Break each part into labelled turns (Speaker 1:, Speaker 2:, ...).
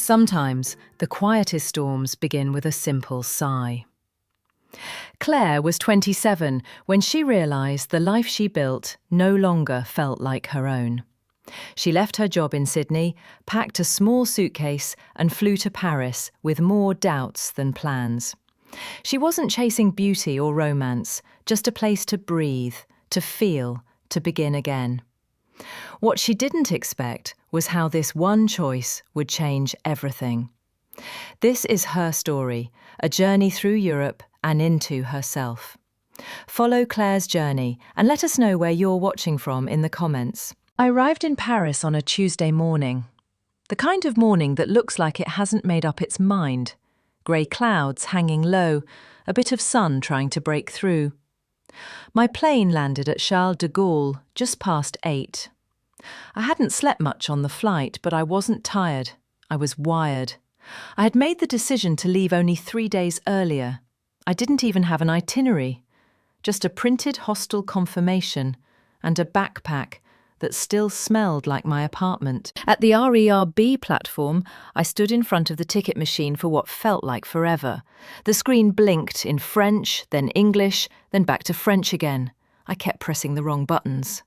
Speaker 1: Sometimes the quietest storms begin with a simple sigh. Claire was 27 when she realised the life she built no longer felt like her own. She left her job in Sydney, packed a small suitcase and flew to Paris with more doubts than plans. She wasn't chasing beauty or romance, just a place to breathe, to feel, to begin again. What she didn't expect was how this one choice would change everything. This is her story, a journey through Europe and into herself. Follow Claire's journey and let us know where you're watching from in the comments. I arrived in Paris on a Tuesday morning. The kind of morning that looks like it hasn't made up its mind. Grey clouds hanging low, a bit of sun trying to break through. My plane landed at Charles de Gaulle just past 8. I hadn't slept much on the flight, but I wasn't tired. I was wired. I had made the decision to leave only 3 days earlier. I didn't even have an itinerary, just a printed hostel confirmation and a backpack that still smelled like my apartment. At the RERB platform, I stood in front of the ticket machine for what felt like forever. The screen blinked in French, then English, then back to French again. I kept pressing the wrong buttons.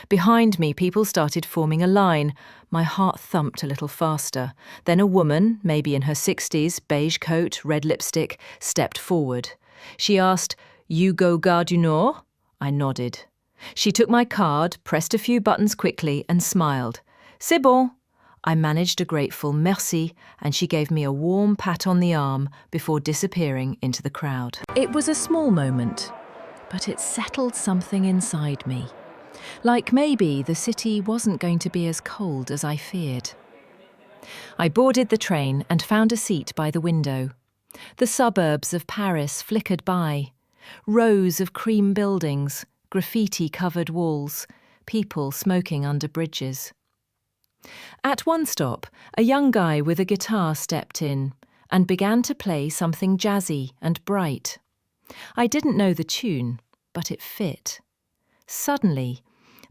Speaker 1: Behind me, people started forming a line. My heart thumped a little faster. Then a woman, maybe in her 60s, beige coat, red lipstick, stepped forward. She asked, "You go Gare du Nord?" I nodded. She took my card, pressed a few buttons quickly and smiled. "C'est bon." I managed a grateful merci and she gave me a warm pat on the arm before disappearing into the crowd. It was a small moment, but it settled something inside me. Like maybe the city wasn't going to be as cold as I feared. I boarded the train and found a seat by the window. The suburbs of Paris flickered by. Rows of cream buildings, graffiti-covered walls, people smoking under bridges. At one stop, a young guy with a guitar stepped in and began to play something jazzy and bright. I didn't know the tune, but it fit. Suddenly,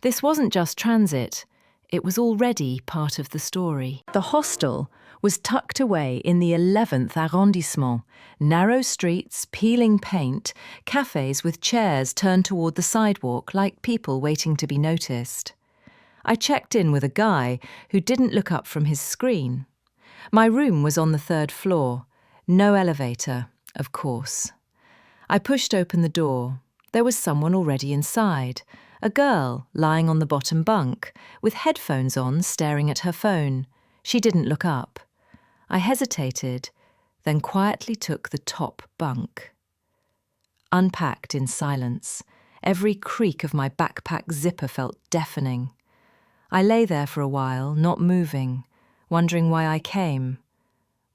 Speaker 1: this wasn't just transit, it was already part of the story. The hostel was tucked away in the 11th arrondissement, narrow streets, peeling paint, cafes with chairs turned toward the sidewalk like people waiting to be noticed. I checked in with a guy who didn't look up from his screen. My room was on the 3rd floor, no elevator, of course. I pushed open the door. There was someone already inside, a girl lying on the bottom bunk, with headphones on staring at her phone. She didn't look up. I hesitated, then quietly took the top bunk. Unpacked in silence, every creak of my backpack zipper felt deafening. I lay there for a while, not moving, wondering why I came,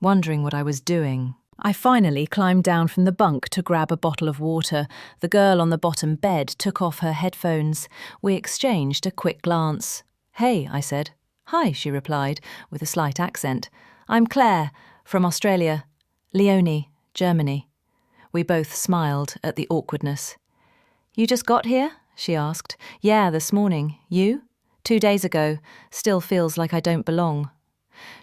Speaker 1: wondering what I was doing. I finally climbed down from the bunk to grab a bottle of water. The girl on the bottom bed took off her headphones. We exchanged a quick glance. "Hey," I said. "Hi," she replied, with a slight accent. "I'm Claire, from Australia. Leonie, Germany." We both smiled at the awkwardness. "You just got here?" she asked. "Yeah, this morning. You?" 2 days ago. Still feels like I don't belong."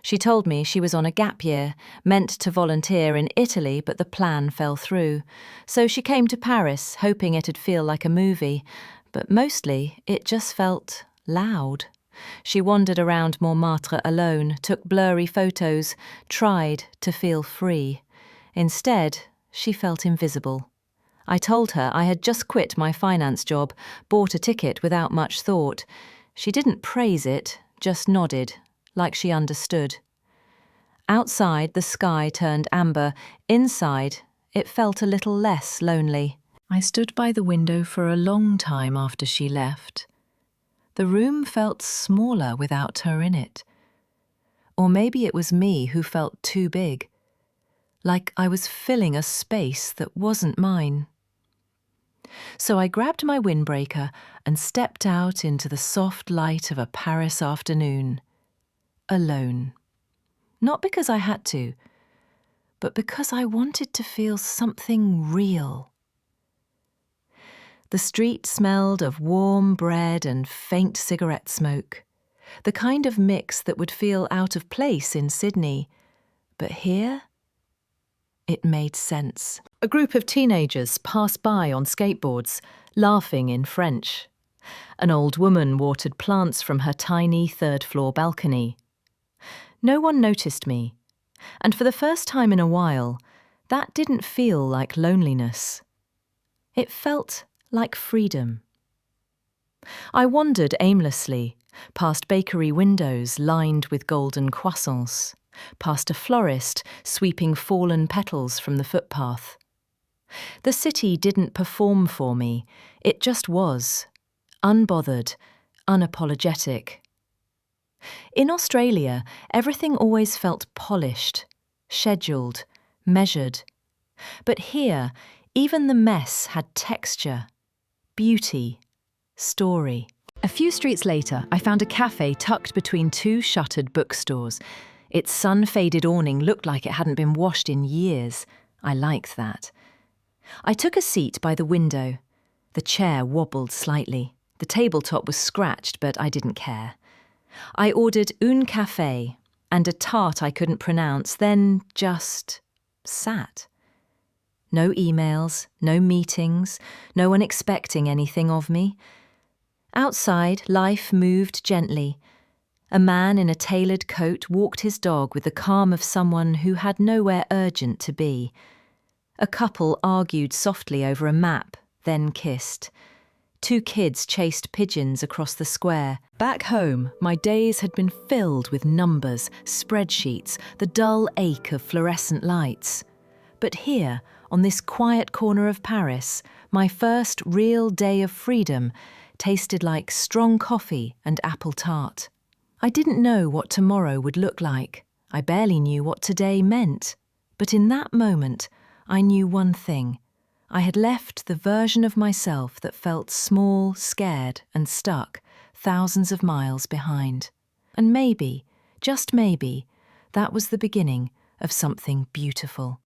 Speaker 1: She told me she was on a gap year, meant to volunteer in Italy, but the plan fell through. So she came to Paris, hoping it'd feel like a movie, but mostly it just felt loud. She wandered around Montmartre alone, took blurry photos, tried to feel free. Instead, she felt invisible. I told her I had just quit my finance job, bought a ticket without much thought. She didn't praise it, just nodded, like she understood. Outside, the sky turned amber. Inside, it felt a little less lonely. I stood by the window for a long time after she left. The room felt smaller without her in it. Or maybe it was me who felt too big, like I was filling a space that wasn't mine. So I grabbed my windbreaker and stepped out into the soft light of a Paris afternoon. Alone. Not because I had to, but because I wanted to feel something real. The street smelled of warm bread and faint cigarette smoke, the kind of mix that would feel out of place in Sydney, But here, it made sense. A group of teenagers passed by on skateboards, laughing in French. An old woman watered plants from her tiny third-floor balcony. No one noticed me, and for the first time in a while, that didn't feel like loneliness. It felt like freedom. I wandered aimlessly, past bakery windows lined with golden croissants, past a florist sweeping fallen petals from the footpath. The city didn't perform for me, it just was, unbothered, unapologetic. In Australia, everything always felt polished, scheduled, measured. But here, even the mess had texture, beauty, story. A few streets later, I found a cafe tucked between two shuttered bookstores. Its sun-faded awning looked like it hadn't been washed in years. I liked that. I took a seat by the window. The chair wobbled slightly. The tabletop was scratched, but I didn't care. I ordered un café and a tart I couldn't pronounce, then just sat. No emails, no meetings, no one expecting anything of me. Outside, life moved gently. A man in a tailored coat walked his dog with the calm of someone who had nowhere urgent to be. A couple argued softly over a map, then kissed. Two kids chased pigeons across the square. Back home, my days had been filled with numbers, spreadsheets, the dull ache of fluorescent lights. But here, on this quiet corner of Paris, my first real day of freedom tasted like strong coffee and apple tart. I didn't know what tomorrow would look like. I barely knew what today meant. But in that moment, I knew one thing. I had left the version of myself that felt small, scared, and stuck thousands of miles behind. And maybe, just maybe, that was the beginning of something beautiful.